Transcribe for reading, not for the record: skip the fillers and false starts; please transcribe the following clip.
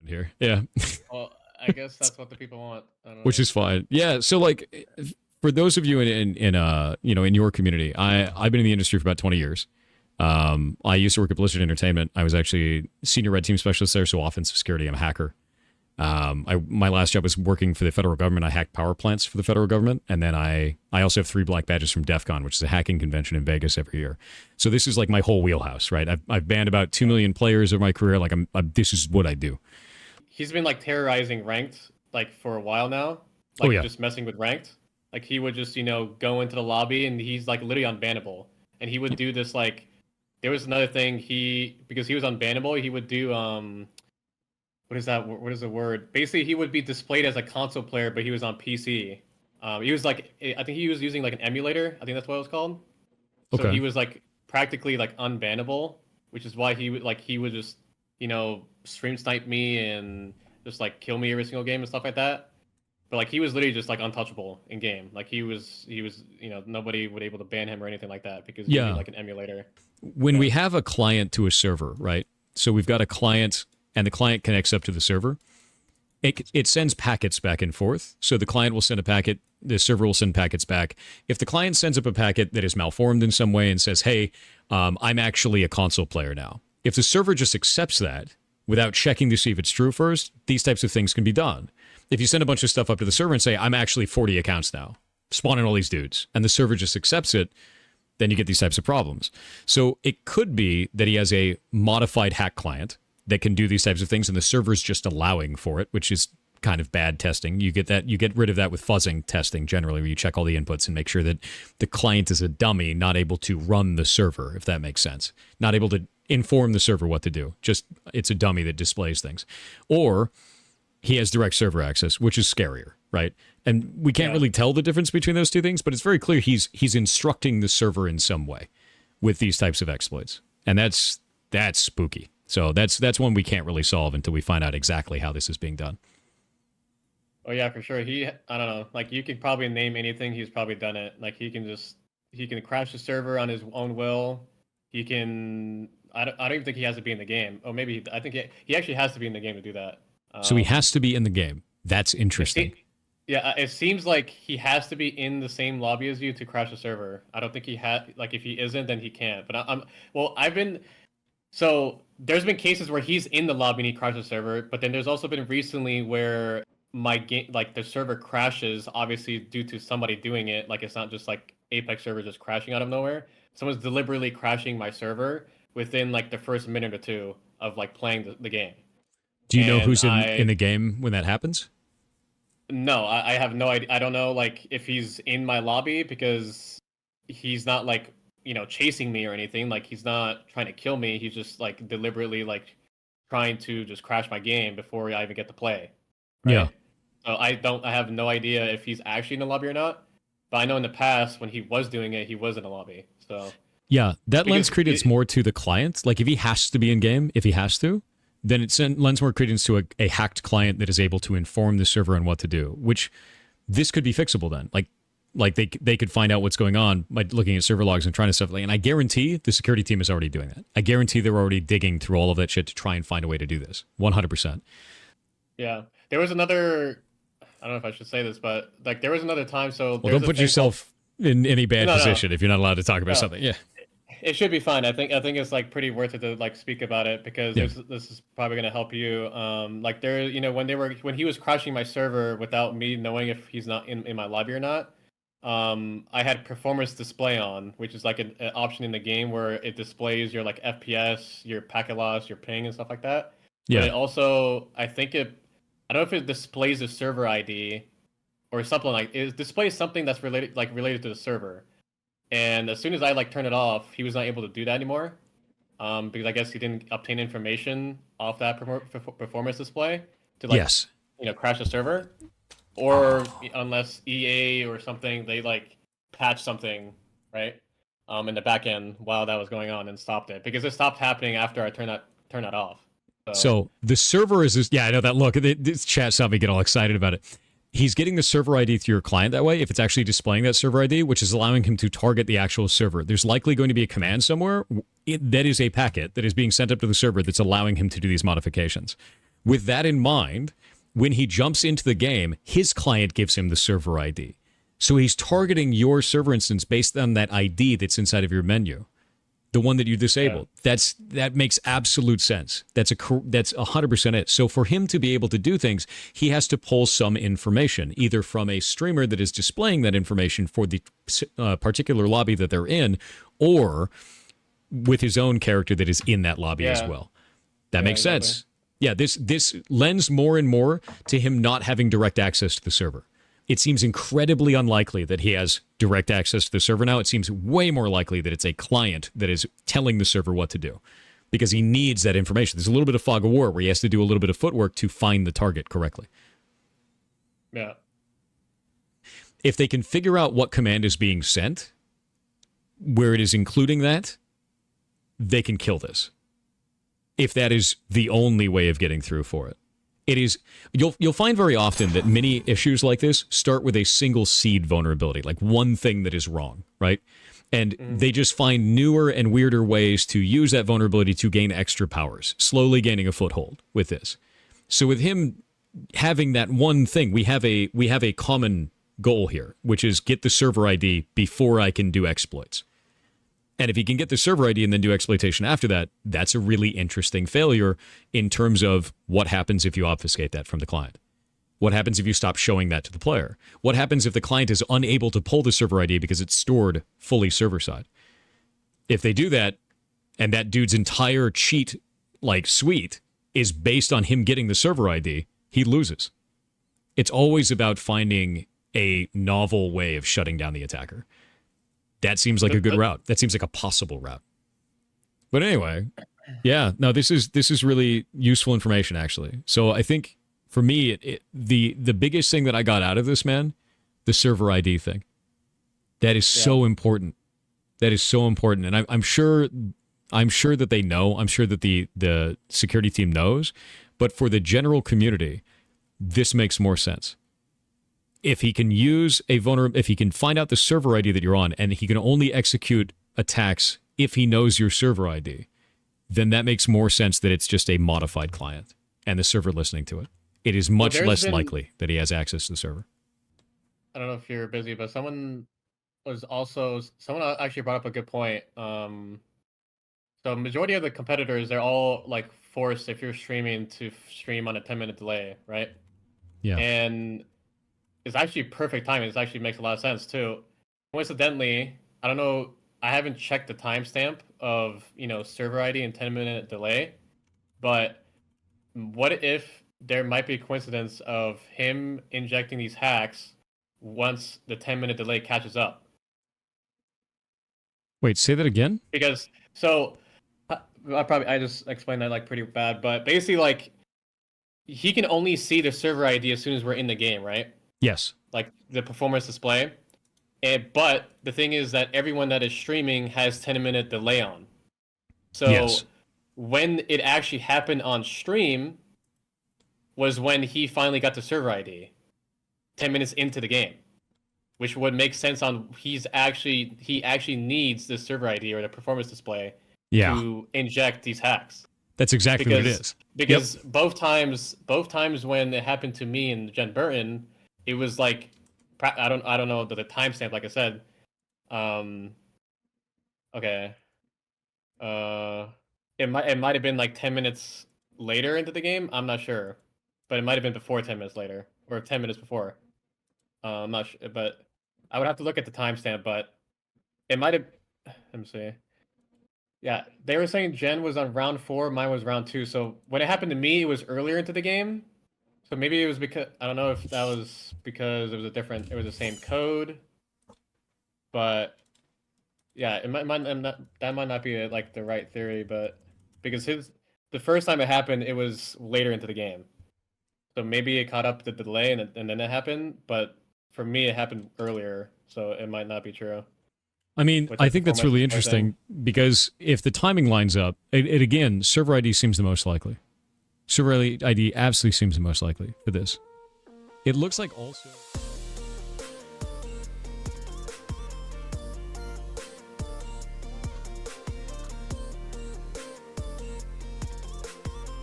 here. Yeah. Well, I guess that's what the people want. I don't know. Which is fine. Yeah. So like, for those of you in your community, I've been in the industry for about 20 years. I used to work at Blizzard Entertainment. I was actually senior red team specialist there, so offensive security. I'm a hacker. My last job was working for the federal government. I hacked power plants for the federal government, and then I also have 3 black badges from DEF CON, which is a hacking convention in Vegas every year. So this is like my whole wheelhouse, right? I've banned about 2 million players over my career. Like this is what I do. He's been like terrorizing ranked like for a while now. Like just messing with ranked. Like he would just go into the lobby and he's like literally unbannable. And he would do this like there was another thing because he was unbannable. He would do what is that? What is the word? Basically, he would be displayed as a console player, but he was on PC. He was like, I think he was using like an emulator. I think that's what it was called. So Okay. he was like practically like unbannable, which is why he would just stream snipe me and just like kill me every single game and stuff like that. But like he was literally just like untouchable in game. Like he was nobody would able to ban him or anything like that because he was like an emulator. When we have a client to a server, right? So we've got a client and the client connects up to the server. It sends packets back and forth. So the client will send a packet, the server will send packets back. If the client sends up a packet that is malformed in some way and says, hey, I'm actually a console player now. If the server just accepts that without checking to see if it's true first, these types of things can be done. If you send a bunch of stuff up to the server and say, I'm actually 40 accounts now, spawning all these dudes, and the server just accepts it, then you get these types of problems. So it could be that he has a modified hack client that can do these types of things, and the server's just allowing for it, which is kind of bad testing. You get rid of that with fuzzing testing generally, where you check all the inputs and make sure that the client is a dummy, not able to run the server, if that makes sense. Not able to inform the server what to do. Just it's a dummy that displays things. Or he has direct server access, which is scarier, right? And we can't really tell the difference between those two things, but it's very clear he's instructing the server in some way with these types of exploits. And that's spooky. So that's one we can't really solve until we find out exactly how this is being done. Oh yeah, for sure. I don't know. Like you could probably name anything. He's probably done it. Like he can crash the server on his own will. He can. I don't even think he has to be in the game. Oh, maybe I think he actually has to be in the game to do that. So he has to be in the game. That's interesting. It seems like he has to be in the same lobby as you to crash the server. I don't think he had. Like if he isn't, then he can't. But So there's been cases where he's in the lobby and he crashes the server, but then there's also been recently where my game, like the server crashes, obviously due to somebody doing it. Like it's not just like Apex server just crashing out of nowhere. Someone's deliberately crashing my server within like the first minute or two of like playing the game. Do you know who's in the game when that happens? No, I have no idea. I don't know like if he's in my lobby because he's not like chasing me or anything. Like he's not trying to kill me. He's just like deliberately like trying to just crash my game before I even get to play. Right? Yeah. So I have no idea if he's actually in the lobby or not. But I know in the past when he was doing it, he was in the lobby. So yeah, that lends credence more to the client. Like if he has to be in game, then it lends more credence to a hacked client that is able to inform the server on what to do. Which this could be fixable then. Like they could find out what's going on by looking at server logs and trying to stuff. And I guarantee the security team is already doing that. I guarantee they're already digging through all of that shit to try and find a way to do this. 100%. Yeah, there was another. I don't know if I should say this, but like there was another time. So don't put yourself in any bad position if you're not allowed to talk about something. Yeah, it should be fine. I think it's like pretty worth it to like speak about it because this is probably gonna help you. Like there, when he was crashing my server without me knowing if he's not in my lobby or not. I had performance display on, which is like an option in the game where it displays your like FPS, your packet loss, your ping, and stuff like that. Yeah. But it also, I don't know if it displays the server ID or something like it displays something that's related to the server. And as soon as I like turn it off, he was not able to do that anymore. Because I guess he didn't obtain information off that performance display to like crash the server. Or unless EA or something, they like patched something, right? In the back end while that was going on and stopped it because it stopped happening after I turned that off. So the server is just, I know that look. This chat saw me get all excited about it. He's getting the server ID through your client that way if it's actually displaying that server ID, which is allowing him to target the actual server. There's likely going to be a command somewhere that is a packet that is being sent up to the server that's allowing him to do these modifications. with that in mind, when he jumps into the game, his client gives him the server ID. So he's targeting your server instance based on that ID that's inside of your menu, the one that you disabled. Yeah. That makes absolute sense. That's 100% it. So for him to be able to do things, he has to pull some information, either from a streamer that is displaying that information for the particular lobby that they're in, or with his own character that is in that lobby as well. That makes sense. Yeah, this lends more and more to him not having direct access to the server. It seems incredibly unlikely that he has direct access to the server now. It seems way more likely that it's a client that is telling the server what to do, because he needs that information. There's a little bit of fog of war where he has to do a little bit of footwork to find the target correctly. Yeah. If they can figure out what command is being sent, where it is including that, they can kill this. If that is the only way of getting through for it. It is, you'll find very often that many issues like this start with a single seed vulnerability, like one thing that is wrong, right? And they just find newer and weirder ways to use that vulnerability to gain extra powers, slowly gaining a foothold with this. So with him having that one thing, we have a common goal here, which is get the server ID before I can do exploits. And if he can get the server ID and then do exploitation after that, that's a really interesting failure in terms of what happens if you obfuscate that from the client. What happens if you stop showing that to the player? What happens if the client is unable to pull the server ID because it's stored fully server-side? If they do that, and that dude's entire cheat suite is based on him getting the server ID, he loses. It's always about finding a novel way of shutting down the attacker. That seems like a good route. That seems like a possible route. But anyway, yeah, no, this is really useful information, actually. So I think for me, the biggest thing that I got out of this, man, the server ID thing. That is so important. That is so important, and I'm sure that they know. I'm sure that the security team knows. But for the general community, this makes more sense. If he can use if he can find out the server ID that you're on, and he can only execute attacks if he knows your server ID, then that makes more sense that it's just a modified client and the server listening to it. It is much less likely that he has access to the server. I don't know if you're busy, but someone actually brought up a good point. So majority of the competitors, they're all forced, if you're streaming, to stream on a 10-minute delay, right? Yeah. And it's actually perfect timing. It actually makes a lot of sense too. Coincidentally, I don't know, I haven't checked the timestamp of, server ID and 10-minute delay, but what if there might be a coincidence of him injecting these hacks once the 10-minute delay catches up? Wait, say that again? Because, I just explained that pretty bad, but basically he can only see the server ID as soon as we're in the game, right? Yes. The performance display. But the thing is that everyone that is streaming has 10-minute delay on. So when it actually happened on stream was when he finally got the server ID, 10 minutes into the game, which would make sense on he actually needs the server ID or the performance display to inject these hacks. That's exactly what it is. Because both times when it happened to me and Jen Burton, it was I don't know the timestamp, like I said. Okay. It might have been 10 minutes later into the game. I'm not sure, but it might have been before 10 minutes later or 10 minutes before. I'm not sure, but I would have to look at the timestamp. But it might have. Let me see. Yeah, they were saying Jen was on round 4, mine was round 2. So when it happened to me, it was earlier into the game. So maybe it was because I don't know if that was because it was the same code. But yeah, that might not be the right theory, but because the first time it happened, it was later into the game. So maybe it caught up the delay and then it happened, but for me it happened earlier, so it might not be true. I mean, I think that's really interesting because if the timing lines up, it again, server ID seems the most likely. Server ID absolutely seems the most likely for this. It looks like also...